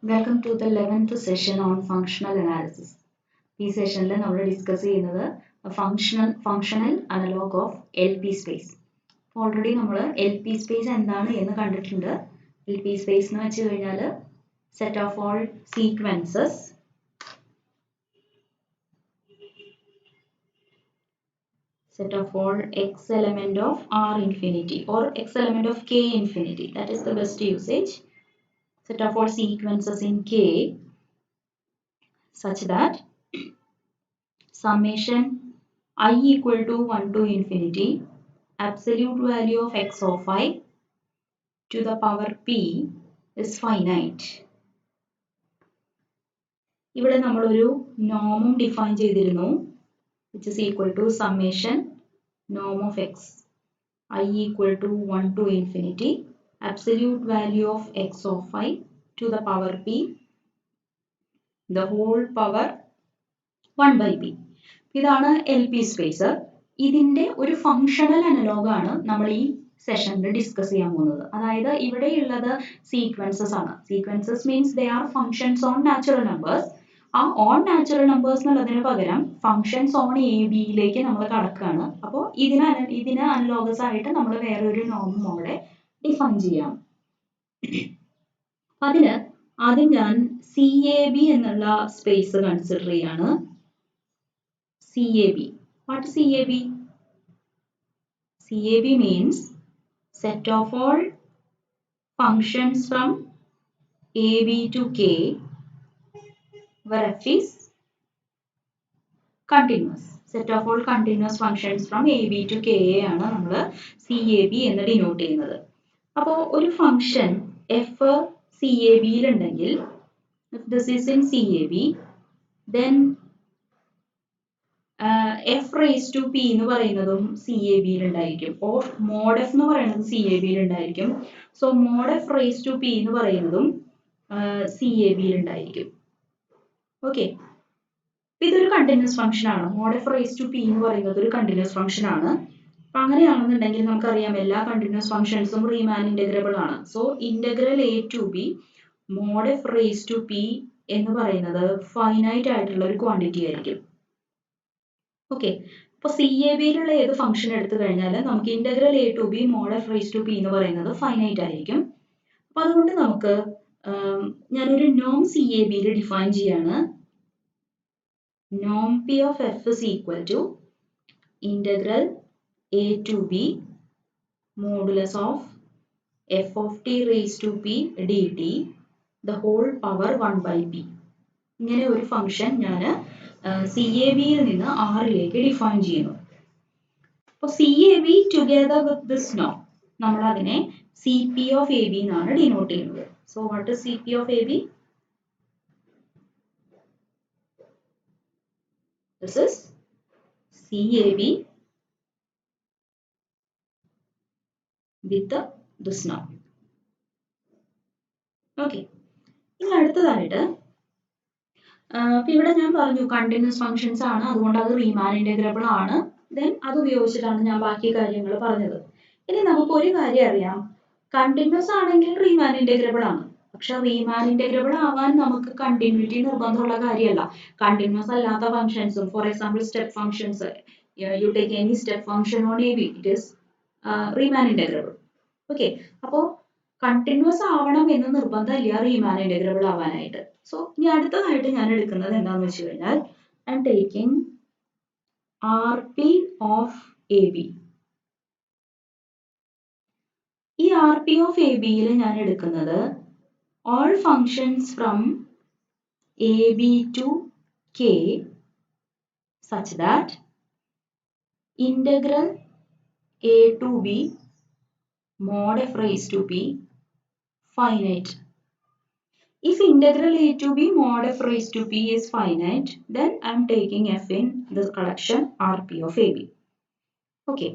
Welcome to the 11th session on functional analysis. ഈ സെഷനിൽ നമ്മൾ ഡിസ്കസ് ചെയ്യുന്നത് functional analogue of L P space. Already നമ്മൾ L P space എന്താണ് എന്ന് കണ്ടിട്ടുണ്ട്. എൽ പി സ്പേസ് എന്ന് വെച്ച് കഴിഞ്ഞാൽ set of all sequences set of all x element of R infinity or x element of K infinity. That is the best usage. Set of all sequences in K such that summation I equal to 1 to infinity absolute value of x of I to the power p is finite. ഇവിടെ നമ്മൾ ഒരു നോമും define ചെയ്തിരുന്നു, which is equal to summation norm of x I equal to 1 to infinity absolute value of x of I to the power p the whole power 1 by p. ഇതാണ് L P space. ഇതിൻ്റെ ഒരു functional അനലോഗാണ് നമ്മൾ ഈ സെഷനിൽ discuss ചെയ്യാൻ പോകുന്നത്. അതായത് ഇവിടെയുള്ളത് സീക്വൻസസ് ആണ്. Sequences means they are functions on natural numbers. ആ ഓൺ നാച്ചുറൽ നമ്പേഴ്സ് എന്നുള്ളതിന് പകരം ഫങ്ഷൻസ് ഓൺ എ ബിയിലേക്ക് നമ്മൾ കടക്കുകയാണ്. അപ്പോൾ ഇതിന് അനലോഗസ് ആയിട്ട് നമ്മൾ വേറൊരു നോമും അവിടെ ഡിഫൈൻ ചെയ്യാം. അതിന് ആദ്യം ഞാൻ സി എ ബി എന്നുള്ള സ്പേസ് കൺസിഡർ ചെയ്യാണ്. CAB. What is CAB? CAB means set of all functions from AB to K where f is continuous. Set of all continuous functions from AB to K ആണ് നമ്മൾ CAB എന്ന് denote ചെയ്യുന്നത്. അപ്പോൾ ഒരു function f CAB യിലുണ്ടെങ്കിൽ if this is in CAB then F raise to P എന്ന് പറയുന്നതും C A ബിയിൽ ഉണ്ടായിരിക്കും, ഓർ മോഡ് എഫ് എന്ന് പറയുന്നത് സി എ ബിയിൽ ഉണ്ടായിരിക്കും. So mod F raise to P എന്ന് പറയുന്നതും സി എ ബിയിൽ ഉണ്ടായിരിക്കും. ഓക്കെ, ഇതൊരു കണ്ടിന്യൂസ് ഫംഗ്ഷൻ ആണ്. Mod F raise to P എന്ന് പറയുന്നത് ഒരു കണ്ടിന്യൂസ് ഫംഗ്ഷൻ ആണ്. അപ്പം അങ്ങനെയാണെന്നുണ്ടെങ്കിൽ നമുക്കറിയാം എല്ലാ കണ്ടിന്യൂസ് ഫംഗ്ഷൻസും റീമാൻ ഇൻ്റഗ്രബിൾ ആണ്. So integral A to B mod F raise to P എന്ന് പറയുന്നത് ഫൈനൈറ്റ് ആയിട്ടുള്ള ഒരു ക്വാണ്ടിറ്റി ആയിരിക്കും. ഓക്കെ, അപ്പോൾ സി എ ബിയിലുള്ള ഏത് ഫംഗ്ഷൻ എടുത്തു കഴിഞ്ഞാൽ നമുക്ക് integral A to B mod F raise to P എന്ന് പറയുന്നത് ഫൈനൈറ്റ് ആയിരിക്കും. അപ്പോൾ അതുകൊണ്ട് നമുക്ക് ഞാനൊരു നോം സി എ ബിയിൽ ഡിഫൈൻ ചെയ്യാണ്. നോം P of f is equal to integral A to b modulus of f of t raise to p d t the whole power 1 by p. ഇങ്ങനെ ഒരു ഫംഗ്ഷൻ ഞാൻ സി എ ബിയിൽ നിന്ന് ആറിലേക്ക് define ചെയ്യുന്നു. അപ്പോൾ C a b together with this നോം നമ്മൾ അതിനെ C P of A b എന്നാണ് ഡിനോട്ട് ചെയ്യുന്നത്. So what is C P of A b? This is C a b with this നോം. ഓക്കെ, ഇനി അടുത്തതായിട്ട് ഇവിടെ ഞാൻ പറഞ്ഞു കണ്ടിന്യൂസ് ഫംഗ്ഷൻസ് ആണ്, അതുകൊണ്ട് അത് റീമാൻ ഇൻ്റഗ്രബിൾ ആണ്. ദെൻ അത് ഉപയോഗിച്ചിട്ടാണ് ഞാൻ ബാക്കി കാര്യങ്ങൾ പറഞ്ഞത്. ഇനി നമുക്ക് ഒരു കാര്യം അറിയാം, കണ്ടിന്യൂസ് ആണെങ്കിൽ റീമാൻ ഇൻ്റഗ്രബിൾ ആണ്. പക്ഷെ റീമാൻ ഇൻ്റഗ്രബിൾ ആവാൻ നമുക്ക് കണ്ടിന്യൂറ്റി നിർബന്ധമുള്ള കാര്യമല്ല. കണ്ടിന്യൂസ് അല്ലാത്ത ഫംഗ്ഷൻസും, for example step functions, you take any step function on a b, it is Riemann integrable. Okay, അപ്പോൾ കണ്ടിന്യൂസ് ആവണം എന്ന് നിർബന്ധമില്ല റീമാൻ ഇൻ്റഗ്രബിൾ ആവാനായിട്ട്. സോ ഇനി അടുത്തതായിട്ട് ഞാൻ എടുക്കുന്നത് എന്താണെന്ന് വെച്ച് കഴിഞ്ഞാൽ I am taking R P of A B. ഈ ആർ പി ഓഫ് എ ബിയിൽ ഞാൻ എടുക്കുന്നത് all functions from A B to K such that integral A to B mod F raise to P finite. If integral a to b mod f raised to p is finite, then I am taking f in the collection rp of ab. Okay,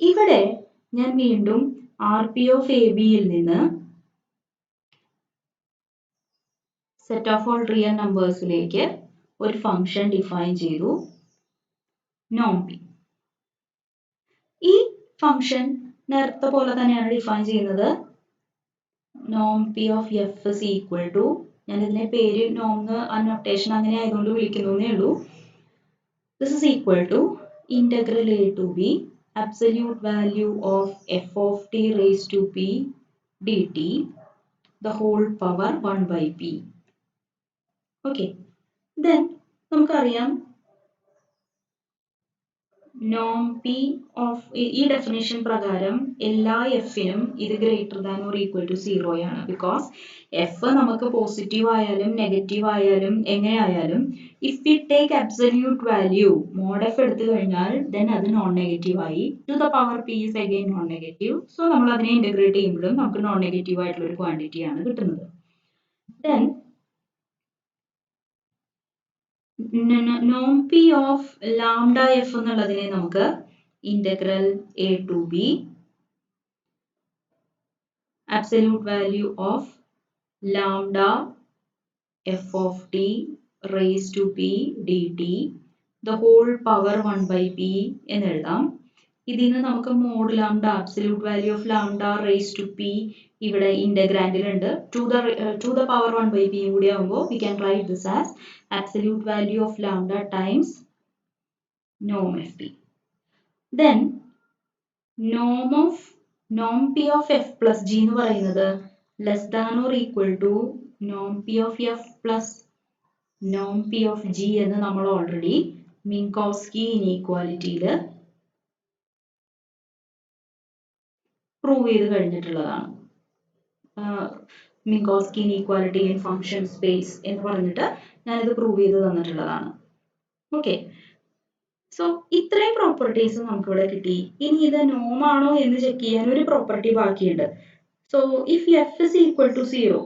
ഇവിടെ ഞാൻ വീണ്ടും rp of ab യിൽ നിന്ന് set of all real numbersലേക്ക് ഒരു function define ചെയ്തു, നോം p. ഈ function നേരത്തെ പോലെ തന്നെയാണ് ഡിഫൈൻ ചെയ്യുന്നത്. Norm p of f is equal to ഞാനിതിനെ പേര് നോം ആ നൊട്ടേഷൻ അങ്ങനെ ആയതുകൊണ്ട് വിളിക്കുന്നേ ഉള്ളൂ. This is equal to integral a to b absolute value of f of t raised to p dt the whole power 1 by p. Okay. Then നമുക്കറിയാം നോം P of ഈ definition പ്രകാരം എല്ലാ എഫിനും ഇത് greater than or equal to 0 ആണ്. Because F നമുക്ക് positive ആയാലും നെഗറ്റീവ് ആയാലും എങ്ങനെ ആയാലും if we take absolute value mod F എടുത്തു കഴിഞ്ഞാൽ ദെൻ അത് നോൺ നെഗറ്റീവ് ആയി. To the power P is again non negative. So നമ്മൾ അതിനെ ഇന്റഗ്രേറ്റ് ചെയ്യുമ്പോഴും നമുക്ക് നോൺ നെഗറ്റീവ് ആയിട്ടുള്ള ഒരു ക്വാണ്ടിറ്റിയാണ് കിട്ടുന്നത്. ദെൻ നോം പി ഓഫ് ലാംഡ എഫ് എന്നുള്ളതിനെ നമുക്ക് integral A to B absolute value of lambda f of t raised to p dt the whole power 1 by p എന്ന് എഴുതാം. ഇതിന് നമുക്ക് mode lambda absolute value of lambda raised to p ഇവിടെ ഇന്റഗ്രാൻഡിൽ ഉണ്ട്. to the power 1 by p കൂടി ആവുമ്പോൾ we can write this as absolute value of lambda times norm fp. Then norm p of f plus g എന്ന് പറയുന്നത് less than or equal to norm p of f plus norm p of g എന്ന് നമ്മൾ already മിങ്കോസ്കി ഇനീക്വാലിറ്റിയിൽ prove ചെയ്ത് കഴിഞ്ഞിട്ടുള്ളതാണ്. മിങ്കോസ്കി inequality in function space എന്ന് പറഞ്ഞിട്ട് ഞാനിത് prove ചെയ്ത് തന്നിട്ടുള്ളതാണ്. Okay. So ഇത്രയും പ്രോപ്പർട്ടീസ് നമുക്കിവിടെ കിട്ടി. ഇനി ഇത് നോം ആണോ എന്ന് ചെക്ക് ചെയ്യാൻ ഒരു പ്രോപ്പർട്ടി ബാക്കിയുണ്ട്. So if F is equal to 0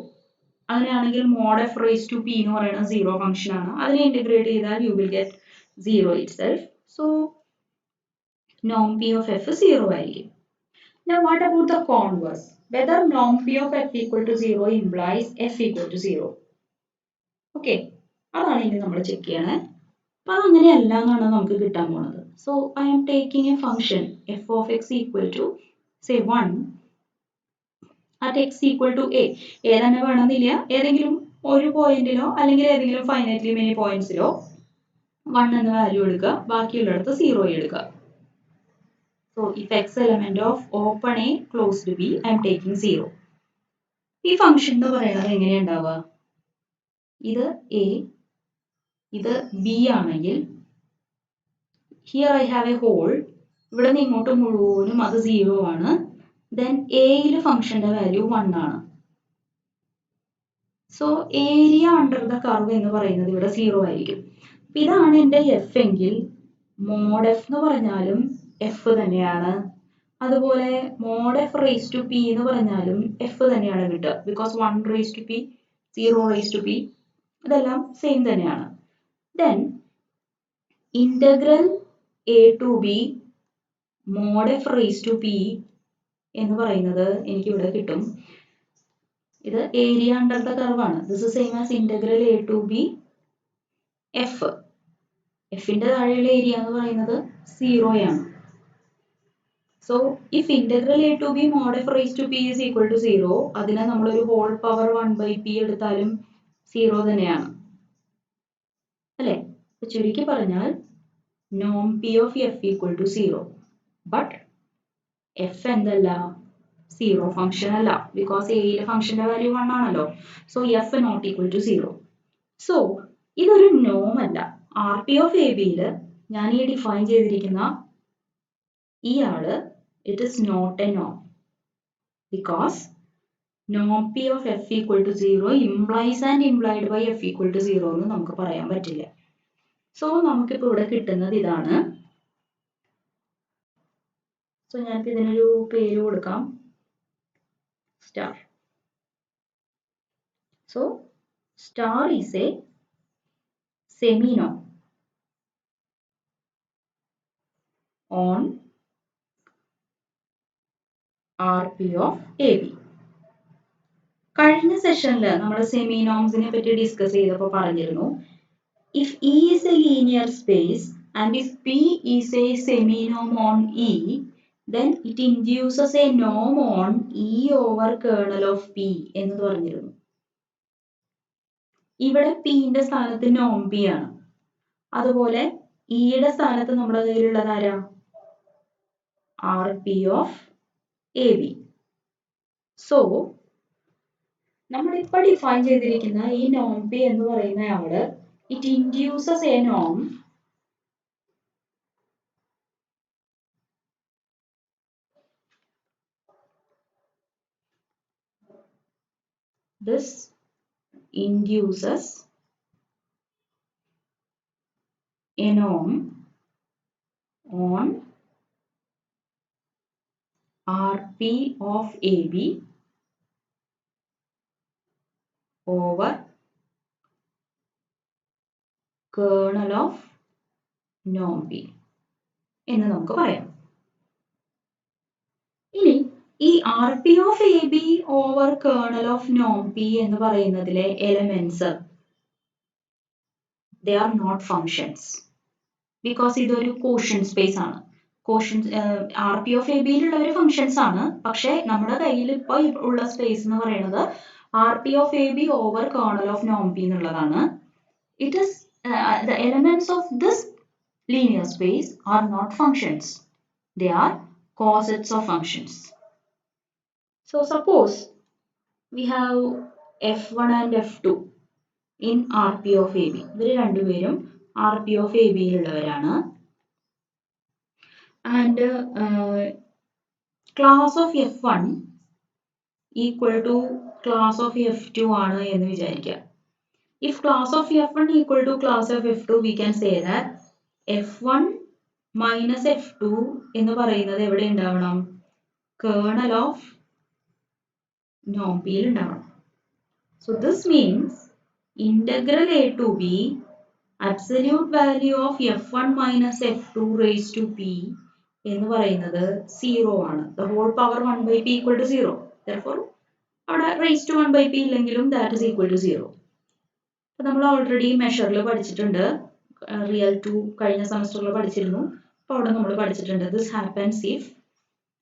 അങ്ങനെയാണെങ്കിൽ mod F raise to P എന്ന് പറയുന്നത് 0 ഫംഗ്ഷൻ ആണ്. അതിനെ ഇന്റഗ്രേറ്റ് ചെയ്താൽ you will get 0 itself. So നോം പി ഓഫ് എഫ് 0 ആയിരിക്കും. Now what about the converse? Whether norm p of f equal to 0 implies f equal to 0. Okay. അതാണ് ഇനി നമ്മൾ ചെക്ക് ചെയ്യണേ. അപ്പൊ അങ്ങനെയല്ല എന്നാണ് നമുക്ക് കിട്ടാൻ പോകുന്നത്. So I am taking a function f of x equal to say 1 at x equal to a. ഏതന്നെ വേണമെന്നില്ല, ഏതെങ്കിലും ഒരു പോയിന്റിലോ അല്ലെങ്കിൽ ഏതെങ്കിലും ഫൈനൈറ്റ്ലി മെനി പോയിന്റ്സിലോ 1 എന്ന വാല്യൂ എടുക്കുക, ബാക്കിയുള്ളിടത്ത് 0 എടുക്കുക. So if x element of open A closed B, I am taking 0. ഈ ഫംഗ്ഷൻ എന്ന് പറയുന്നത് എങ്ങനെയുണ്ടാവുക? ഇത് A, ഇത് B ആണെങ്കിൽ here I have a hole. ഇവിടെ നിന്ന് ഇങ്ങോട്ട് മുഴുവനും അത് 0 ആണ്. Then A യിൽ ഫംഗ്ഷന്റെ വാല്യൂ 1 ആണ്. So area under the curve എന്ന് പറയുന്നത് ഇവിടെ 0 ആയിരിക്കും. ഇതാണ് എൻ്റെ F എങ്കിൽ മോഡ് F എന്ന് പറഞ്ഞാലും എഫ് തന്നെയാണ്. അതുപോലെ mod F raise to P എന്ന് പറഞ്ഞാലും എഫ് തന്നെയാണ് കിട്ടുക. Because 1 raise to P 0 raise to P ഇതെല്ലാം സെയിം തന്നെയാണ്. Then integral A to B mod F raise to P എന്ന് പറയുന്നത് എനിക്കിവിടെ കിട്ടും. ഇത് ഏരിയ അണ്ടർ ദ കർവ് ആണ്. This is same as integral A to B F. എഫിന്റെ താഴെയുള്ള ഏരിയ എന്ന് പറയുന്നത് 0 ആണ്. So if integral a to b mod f raised to p is equal to 0, അതിനെ നമ്മൾ ഒരു whole power 1 by p എടുത്താലും 0 തന്നെയാണ്. അല്ലേ? ചുരുക്കി പറഞ്ഞാൽ norm p of f equal to 0. But f എന്തല്ല? 0 ഫംഗ്ഷൻ അല്ല. ബിക്കോസ് a യിലെ ഫംഗ്ഷന്റെ വാല്യൂ 1 ആണല്ലോ. So f not equal to 0. So ഇതൊരു നോം അല്ല. ആർ പി ഓഫ് എ ബിയിൽ ഞാൻ ഈ ഡിഫൈൻ ചെയ്തിരിക്കുന്ന ഈ ആള് it is not a norm because norm p of f equal to 0 implies and implied by f equal to 0 എന്ന് നമുക്ക് പറയാൻ പറ്റില്ല. സോ നമുക്കിപ്പോൾ ഇവിടെ കിട്ടുന്നത് ഇതാണ്. സോ ഞാനിപ്പോൾ ഇതിനൊരു പേര് കൊടുക്കാം, star. So star is a seminorm on RP of AB. കഴിഞ്ഞ സെഷനിൽ നമ്മൾ സെമിനോംസിനെ പറ്റി ഡിസ്കസ് ചെയ്തപ്പോൾ പറഞ്ഞിരുന്നു, if E is a linear space and if P is a seminorm on E, then it induces a norm on E over kernel of P എന്ന് പറഞ്ഞിരുന്നു. ഇവിടെ പിന്റെ സ്ഥാനത്ത് നോൺ പി ആണ്. അതുപോലെ ഇയുടെ സ്ഥാനത്ത് നമ്മുടെ കയ്യിലുള്ളത് ആരാ? R P of A b. So നമ്മളിപ്പോൾ ഡിഫൈൻ ചെയ്തിരിക്കുന്ന ഈ നോൺ പി എന്ന് പറയുന്നയാള് ഇറ്റ് ഇൻഡ്യൂസസ് എ നോൺ this induces a norm on Rp of AB over kernel of norm P എന്ന് നമുക്ക് പറയാം. ഇനി ഈ R P of A B over kernel of നോൺ പി എന്ന് പറയുന്നതിലെ elements they are not functions because ഇതൊരു കോഷ്യൻ സ്പേസ് ആണ്. Quotient R P of a ബിയിലുള്ളവർ ഫങ്ഷൻസ് ആണ്. പക്ഷെ നമ്മുടെ കയ്യിൽ ഇപ്പോൾ ഉള്ള സ്പേസ് എന്ന് പറയുന്നത് R P of A B over kernel of നോൺ പി എന്നുള്ളതാണ്. It is the elements of this linear space are not functions. They are cosets of functions. So suppose we have f1 and f2 in Rp of AB. ഇവർ രണ്ടുപേരും Rp of AB യിലുള്ളവരാണ്. And class of f1 equal to class of f2 ആണ് എന്ന് വിചാരിക്കുക. If class of f1 equal to class of f2, we can say that f1 minus f2 എന്ന് പറയുന്നത് എവിടെ ഉണ്ടാവണം? Kernel of non പിയിൽ ഉണ്ടാവണം. So this means integral a to b absolute value of f1 minus f2 raised to p എന്ന് പറയുന്നത് 0 ആണ്. The whole power 1 by p equal to 0. Therefore അവിടെ raised to 1 by p ഇല്ലെങ്കിലും that is equal to 0. നമ്മൾ already മെഷറിൽ പഠിച്ചിട്ടുണ്ട്. Real to കഴിഞ്ഞ സെമസ്റ്ററിൽ പഠിച്ചിരുന്നു. അപ്പോൾ അവിടെ നമ്മൾ പഠിച്ചിട്ടുണ്ട് this happens if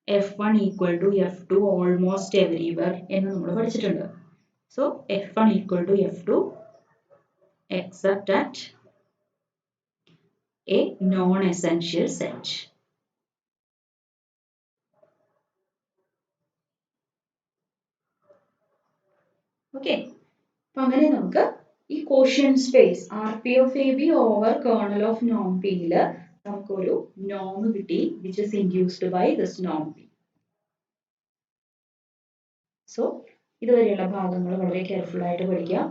f1 equal to f2 almost everywhere എന്ന് നമ്മൾ പഠിച്ചിട്ടുണ്ട്. So f1 equal to f2 except at a non-essential set. Okay, അപ്പം അങ്ങനെ നമുക്ക് ഈ quotient space R P of A B over kernel of non പിയിൽ നമുക്കൊരു നോം കിട്ടി which is induced by this നോം പി. സോ ഇതുവരെയുള്ള ഭാഗങ്ങൾ വളരെ കെയർഫുൾ ആയിട്ട് പഠിക്കുക.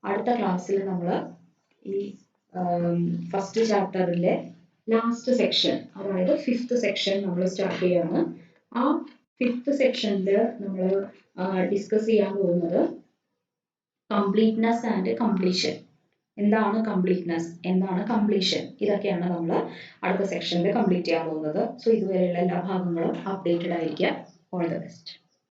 അടുത്ത ക്ലാസ്സിൽ നമ്മൾ ഈ ഫസ്റ്റ് ചാപ്റ്ററിലെ ലാസ്റ്റ് സെക്ഷൻ, അതായത് 5th സെക്ഷൻ നമ്മൾ സ്റ്റാർട്ട് ചെയ്യാണ്. ആ 5th സെക്ഷനിൽ നമ്മൾ ഡിസ്കസ് ചെയ്യാൻ പോകുന്നത് കംപ്ലീറ്റ്നെസ് ആൻഡ് കംപ്ലീഷൻ. എന്താണ് കംപ്ലീറ്റ്നെസ്, എന്താണ് കംപ്ലീഷൻ, ഇതൊക്കെയാണ് നമ്മൾ അടുത്ത സെക്ഷനിൽ കംപ്ലീറ്റ് ചെയ്യാൻ പോകുന്നത്. സോ ഇതുവരെയുള്ള എല്ലാ ഭാഗങ്ങളും അപ്ഡേറ്റഡ് ആയിരിക്കുക. All the best.